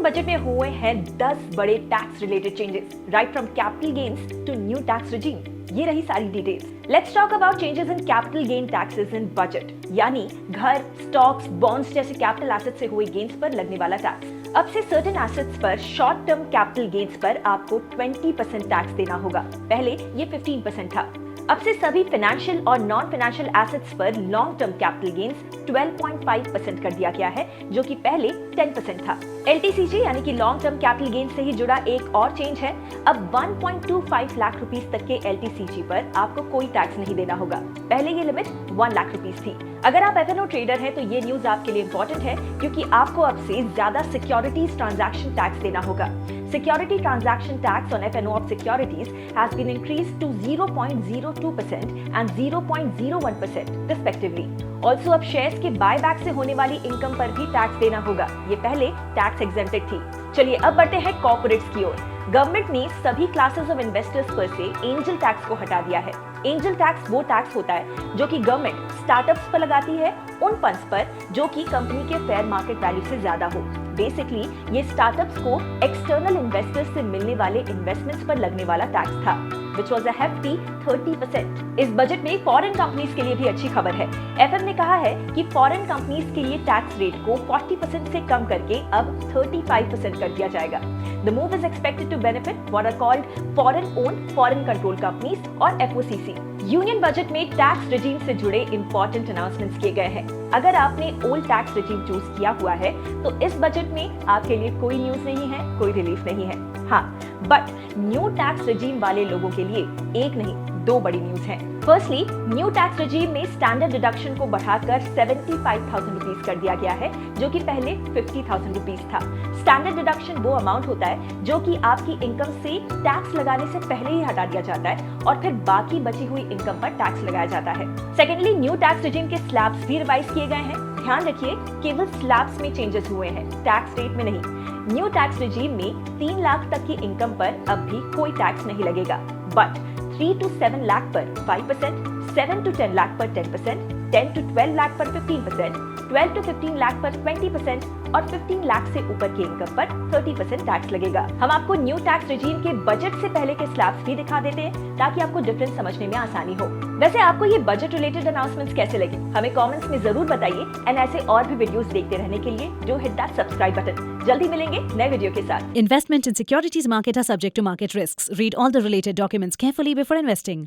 Union budget में हुए हैं 10 बड़े tax related changes, right from capital gains to new tax regime. ये रही सारी details. Let's talk about changes in capital gain taxes in budget, यानी घर, स्टॉक्स, बॉन्ड्स जैसे कैपिटल एसेट से हुए गेन्स पर लगने वाला टैक्स। अब से सर्टेन एसेट्स पर शॉर्ट टर्म कैपिटल गेन्स पर आपको 20% टैक्स देना होगा। पहले ये 15% था। अब से सभी फाइनेंशियल और नॉन फाइनेंशियल एसेट्स पर लॉन्ग टर्म कैपिटल गेन्स 12.5% कर दिया गया है, जो कि पहले 10% था। LTCG यानी कि लॉन्ग टर्म कैपिटल गेन से ही जुड़ा एक और चेंज है। अब 1.25 लाख रुपीस तक के LTCG पर आपको कोई टैक्स नहीं देना होगा। पहले ये लिमिट 1 लाख रुपीस थी। अगर आप F&O ट्रेडर हैं तो ये न्यूज आपके लिए इंपॉर्टेंट है, क्योंकि आपको अब से ज्यादा सिक्योरिटीज ट्रांजैक्शन टैक्स देना होगा। Security transaction tax on F&O of securities has been increased to 0.02% and 0.01% respectively. Also अब शेयर्स के बायबैक से होने वाली इनकम पर भी टैक्स देना होगा। ये पहले टैक्स एग्जेम्प्टेड थी। चलिए अब बढ़ते हैं कॉर्पोरेट्स की ओर। गवर्नमेंट ने सभी क्लासेस ऑफ इन्वेस्टर्स पर से एंजल टैक्स को हटा दिया है। एंजल टैक्स वो टैक्स होता है जो कि गवर्नमेंट स्टार्टअप्स पर लगाती है उन फंड्स पर जो कि कंपनी के फेयर मार्केट वैल्यू से ज्यादा हो। बेसिकली ये स्टार्टअप्स को एक्सटर्नल इन्वेस्टर्स से मिलने वाले इन्वेस्टमेंट्स पर लगने वाला टैक्स था, which was a hefty 30%। इस बजट में फॉरेन कंपनीज के लिए भी अच्छी खबर है। FM ने कहा है कि फॉरेन कंपनीज के लिए टैक्स रेट को 40% से कम करके अब 35% कर दिया जाएगा। The move is expected to benefit what are called foreign-owned, foreign-controlled companies और FOCC। यूनियन बजट में टैक्स रिजीम से जुड़े इंपॉर्टेंट अनाउंसमेंट्स किए गए हैं। अगर आपने ओल्ड टैक्स रिजीम चूज किया हुआ है तो इस बजट में आपके लिए कोई न्यूज नहीं है, कोई रिलीफ नहीं है। हाँ, बट न्यू टैक्स रिजीम वाले लोगों के लिए एक नहीं 2 बड़ी न्यूज हैं। फर्स्टली, न्यू टैक्स रिजीम में स्टैंडर्ड डिडक्शन को बढ़ाकर 75,000 रुपीस कर दिया गया है, जो कि पहले 50,000 रुपीस था। स्टैंडर्ड डिडक्शन वो अमाउंट होता है जो कि आपकी इनकम से टैक्स लगाने से पहले ही हटा दिया जाता है और फिर बाकी बची हुई इनकम पर टैक्स लगाया जाता है। सेकेंडली, न्यू टैक्स रिजीम के स्लैब्स भी रिवाइज किए गए हैं। ध्यान रखिए, केवल स्लैब्स में चेंजेस हुए हैं, टैक्स रेट में नहीं। न्यू टैक्स रिजीम में 3 लाख तक की इनकम पर अब भी कोई टैक्स नहीं लगेगा, बट 3 to 7 लाख पर 5%, 7 to 10 लाख पर 10%, 10 to 12 लाख पर 15%, 12 to 15 लाख पर 20% और 15 लाख से ऊपर के इनकम पर 30% टैक्स लगेगा। हम आपको न्यू टैक्स रिजीम के बजट से पहले के स्लैब्स भी दिखा देते हैं ताकि आपको डिफरेंस समझने में आसानी हो। वैसे आपको ये बजट रिलेटेड अनाउंसमेंट्स कैसे लगे, हमें कमेंट्स में जरूर बताइए। एंड ऐसे और भी वीडियोस देखते रहने के लिए do hit that subscribe button. जल्दी मिलेंगे नए वीडियो के साथ। Investment in securities market are subject to market risks. Read all the related documents carefully before investing.